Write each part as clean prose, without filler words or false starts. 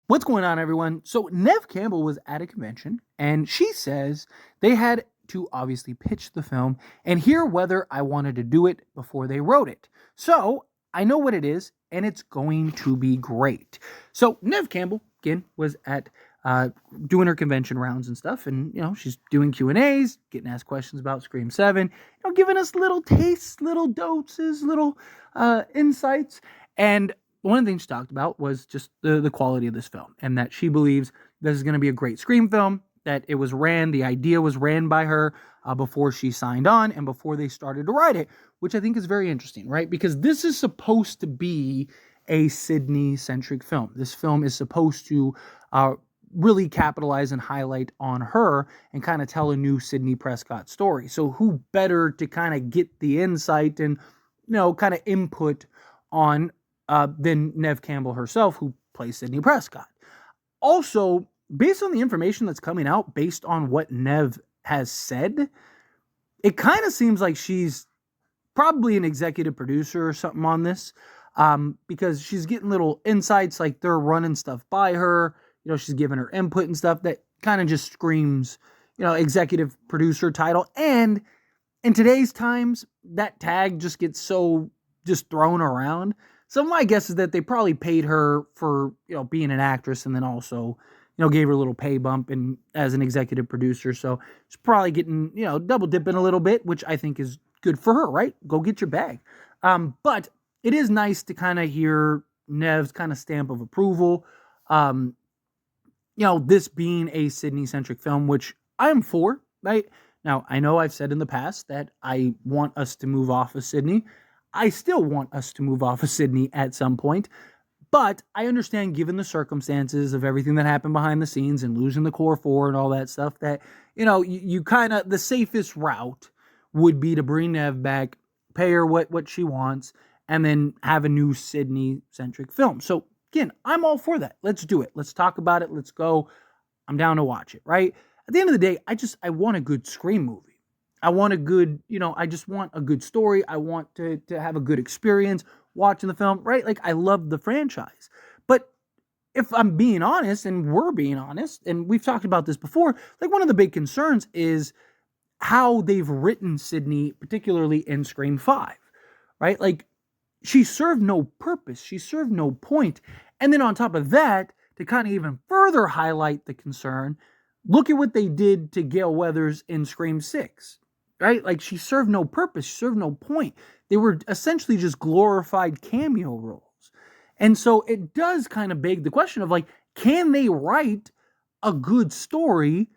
What's going on, everyone? So, Nev Campbell was at a convention and she says they had to obviously pitch the film and hear whether I wanted to do it before they wrote it. So, I know what it is and it's going to be great. So, Nev Campbell, again, was at uh, doing her convention rounds and stuff, and she's doing Q&As, getting asked questions about Scream 7, giving us little tastes, little doses, little insights. And one of the things she talked about was just the quality of this film, and that she believes this is going to be a great Scream film, that the idea was ran by her before she signed on and before they started to write it, which I think is very interesting, right? Because this is supposed to be a Sydney-centric film. This film is supposed to really capitalize and highlight on her and kind of tell a new Sydney Prescott story. So who better to kind of get the insight and, kind of input on than Nev Campbell herself, who plays Sydney Prescott. Also, based on the information that's coming out, based on what Nev has said, it kind of seems like she's probably an executive producer or something on this, because she's getting little insights, like they're running stuff by her. She's giving her input and stuff that kind of just screams, executive producer title. And in today's times, that tag just gets so just thrown around. So my guess is that they probably paid her for, being an actress, and then also, gave her a little pay bump and as an executive producer. So she's probably getting, double dipping a little bit, which I think is good for her, right? Go get your bag. But it is nice to kind of hear Nev's kind of stamp of approval. This being a Sydney-centric film, which I am for, right? Now, I know I've said in the past that I want us to move off of Sydney. I still want us to move off of Sydney at some point, but I understand, given the circumstances of everything that happened behind the scenes and losing the core four and all that stuff, that, you kind of, the safest route would be to bring Nev back, pay her what she wants, and then have a new Sydney-centric film. So, again, I'm all for that. Let's do it. Let's talk about it. Let's go. I'm down to watch it, right? At the end of the day, I want a good Scream movie. I want a good, I just want a good story. I want to have a good experience watching the film, right? Like, I love the franchise. But if I'm being honest, and we're being honest, and we've talked about this before, like, one of the big concerns is how they've written Sydney, particularly in Scream 5, right? Like, she served no purpose. She served no point. And then on top of that, to kind of even further highlight the concern, look at what they did to Gale Weathers in Scream 6. Right? Like, she served no purpose, she served no point. They were essentially just glorified cameo roles. And so it does kind of beg the question of, like, can they write a good story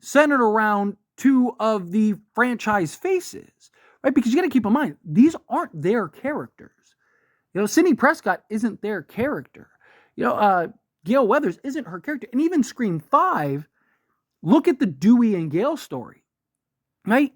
centered around two of the franchise faces? Right? Because you got to keep in mind, these aren't their characters. Sydney Prescott isn't their character. Gale Weathers isn't her character. And even Scream 5, look at the Dewey and Gale story. Right?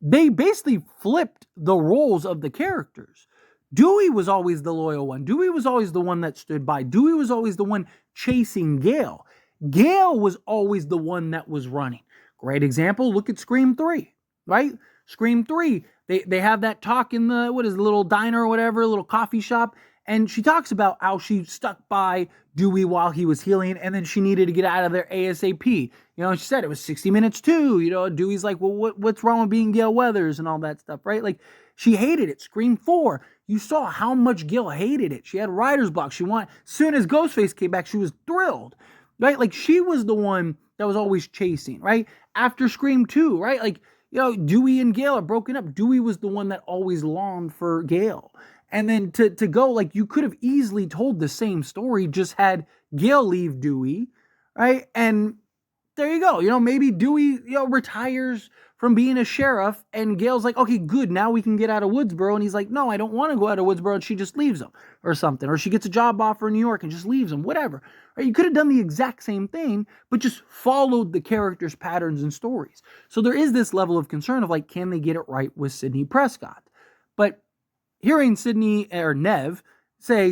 They basically flipped the roles of the characters. Dewey was always the loyal one. Dewey was always the one that stood by. Dewey was always the one chasing Gale. Gale was always the one that was running. Great example, look at Scream 3, right? Scream 3, they have that talk in the little diner or whatever, little coffee shop, and she talks about how she stuck by Dewey while he was healing, and then she needed to get out of there ASAP. She said it was 60 minutes too. Dewey's like, well, what's wrong with being Gale Weathers and all that stuff, right? Like, she hated it. Scream 4, you saw how much Gale hated it. She had writer's block. Soon as Ghostface came back, she was thrilled, right? Like, she was the one that was always chasing, right? After Scream 2, right? Like, Dewey and Gale are broken up. Dewey was the one that always longed for Gale. And then to go, like, you could have easily told the same story, just had Gale leave Dewey, right? And there you go. Maybe Dewey, retires from being a sheriff, and Gale's like, okay, good, now we can get out of Woodsboro. And he's like, no, I don't want to go out of Woodsboro. And she just leaves him or something. Or she gets a job offer in New York and just leaves him, whatever. Right? You could have done the exact same thing, but just followed the characters' patterns and stories. So there is this level of concern of, like, can they get it right with Sydney Prescott? But hearing Sydney or Nev say,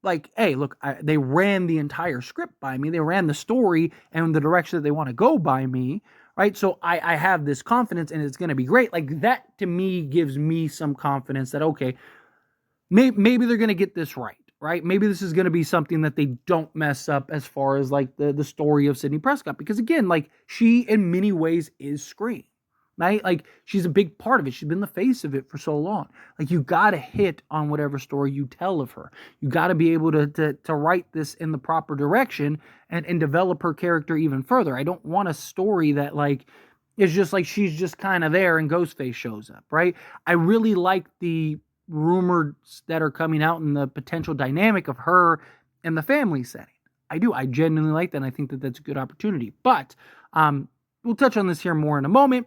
like, hey, look, they ran the entire script by me. They ran the story and the direction that they want to go by me, right? So I have this confidence and it's going to be great. Like, that to me gives me some confidence that, okay, maybe they're going to get this right, right? Maybe this is going to be something that they don't mess up as far as like the story of Sidney Prescott, because again, like she in many ways is Scream, right? Like she's a big part of it. She's been the face of it for so long. Like you got to hit on whatever story you tell of her. You got to be able to write this in the proper direction and develop her character even further. I don't want a story that like is just like she's just kind of there and Ghostface shows up, right? I really like the rumors that are coming out and the potential dynamic of her and the family setting. I do. I genuinely like that. And I think that that's a good opportunity. But we'll touch on this here more in a moment.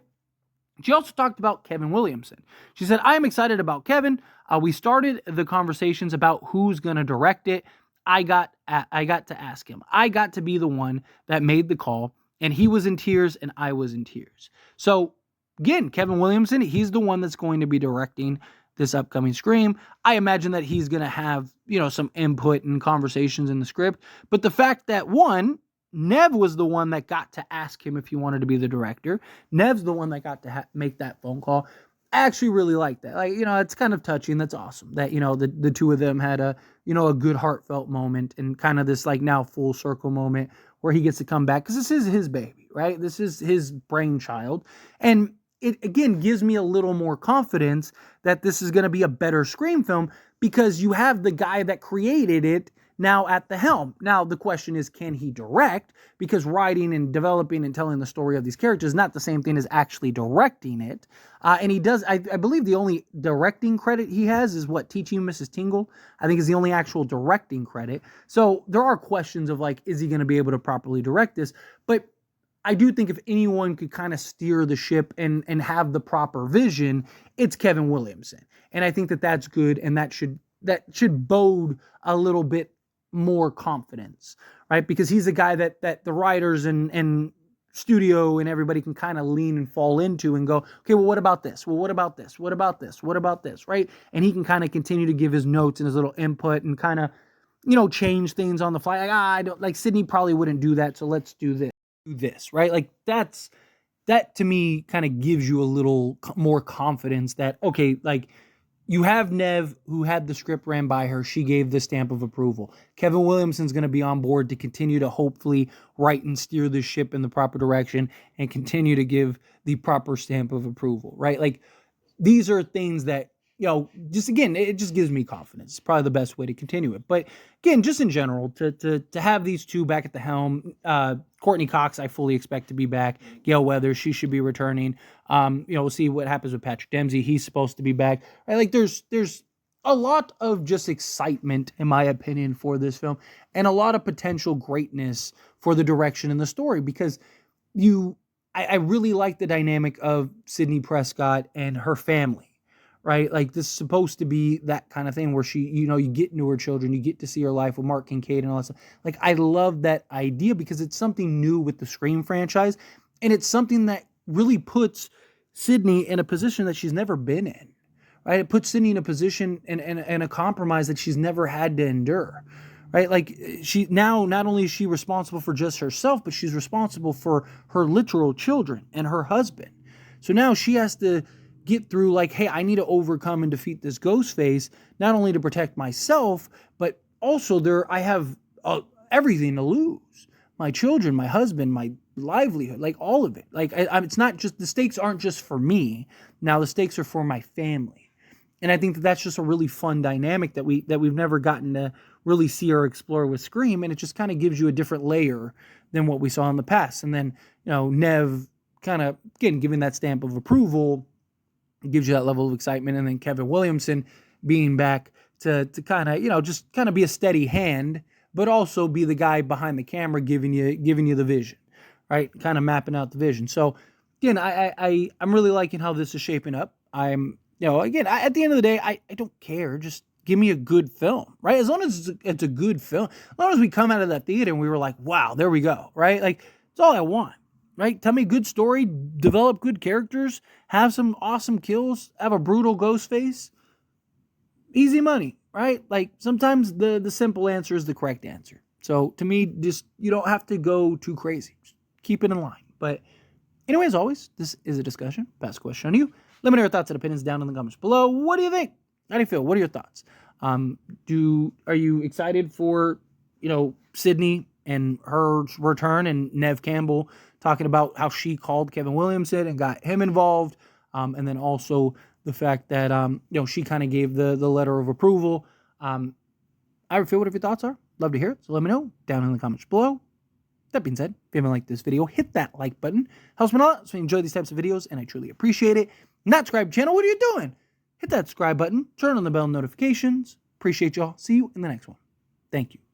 She also talked about Kevin Williamson. She said, I am excited about Kevin. We started the conversations about who's going to direct it. I got to ask him. I got to be the one that made the call, and he was in tears and I was in tears. So again, Kevin Williamson, he's the one that's going to be directing this upcoming Scream. I imagine that he's going to have, some input and conversations in the script. But the fact that one, Nev was the one that got to ask him if he wanted to be the director. Nev's the one that got to make that phone call. I actually really like that. Like, it's kind of touching. That's awesome that, the two of them had a good heartfelt moment and kind of this like now full circle moment where he gets to come back because this is his baby, right? This is his brainchild. And it, again, gives me a little more confidence that this is going to be a better Scream film because you have the guy that created it now at the helm. Now, the question is, can he direct? Because writing and developing and telling the story of these characters is not the same thing as actually directing it. And he does, I believe the only directing credit he has is Teaching Mrs. Tingle, I think is the only actual directing credit. So there are questions of like, is he going to be able to properly direct this? But I do think if anyone could kind of steer the ship and have the proper vision, it's Kevin Williamson. And I think that that's good. And that should bode a little bit more confidence, right? Because he's a guy that the writers and studio and everybody can kind of lean and fall into and go, okay, well, what about this? Well, what about this? What about this? What about this? Right? And he can kind of continue to give his notes and his little input and kind of, change things on the fly. Like, I don't like Sidney probably wouldn't do that. So let's do this, right? Like that to me kind of gives you a little more confidence that, okay, like, you have Nev, who had the script ran by her. She gave the stamp of approval. Kevin Williamson's going to be on board to continue to hopefully write and steer the ship in the proper direction and continue to give the proper stamp of approval, right? Like, these are things that, just again, it just gives me confidence. It's probably the best way to continue it. But again, just in general, to have these two back at the helm, Courtney Cox, I fully expect to be back. Gail Weathers, she should be returning. We'll see what happens with Patrick Dempsey. He's supposed to be back. Right? Like there's a lot of just excitement, in my opinion, for this film, and a lot of potential greatness for the direction and the story because I really like the dynamic of Sidney Prescott and her family. Right? Like this is supposed to be that kind of thing where she, you get into her children, you get to see her life with Mark Kincaid and all that stuff. Like I love that idea because it's something new with the Scream franchise. And it's something that really puts Sidney in a position that she's never been in, right? It puts Sidney in a position and a compromise that she's never had to endure, right? Like she now, not only is she responsible for just herself, but she's responsible for her literal children and her husband. So now she has to get through like, hey, I need to overcome and defeat this Ghostface, not only to protect myself, but also I have everything to lose. My children, my husband, my livelihood, like all of it. Like it's not just, the stakes aren't just for me. Now the stakes are for my family. And I think that that's just a really fun dynamic that we've never gotten to really see or explore with Scream. And it just kind of gives you a different layer than what we saw in the past. And then, Nev kind of, again, giving that stamp of approval, it gives you that level of excitement. And then Kevin Williamson being back to kind of, just kind of be a steady hand, but also be the guy behind the camera giving you the vision, right? Kind of mapping out the vision. So again, I'm really liking how this is shaping up. I'm, again, at the end of the day, I don't care. Just give me a good film, right? As long as it's a good film, as long as we come out of that theater and we were like, wow, there we go, right? Like, it's all I want. Right? Tell me a good story, develop good characters, have some awesome kills, have a brutal ghost face. Easy money, right? Like sometimes the simple answer is the correct answer. So to me, just you don't have to go too crazy. Just keep it in line. But anyway, as always, this is a discussion. Pass a question on you. Let me know your thoughts and opinions down in the comments below. What do you think? How do you feel? What are your thoughts? Are you excited for, Sydney and her return, and Neve Campbell talking about how she called Kevin Williamson and got him involved, and then also the fact that she kind of gave the letter of approval. I feel whatever your thoughts are. Love to hear it. So let me know down in the comments below. That being said, if you haven't liked this video, hit that like button. Helps me a lot. So you enjoy these types of videos, and I truly appreciate it. Not subscribe channel. What are you doing? Hit that subscribe button. Turn on the bell notifications. Appreciate y'all. See you in the next one. Thank you.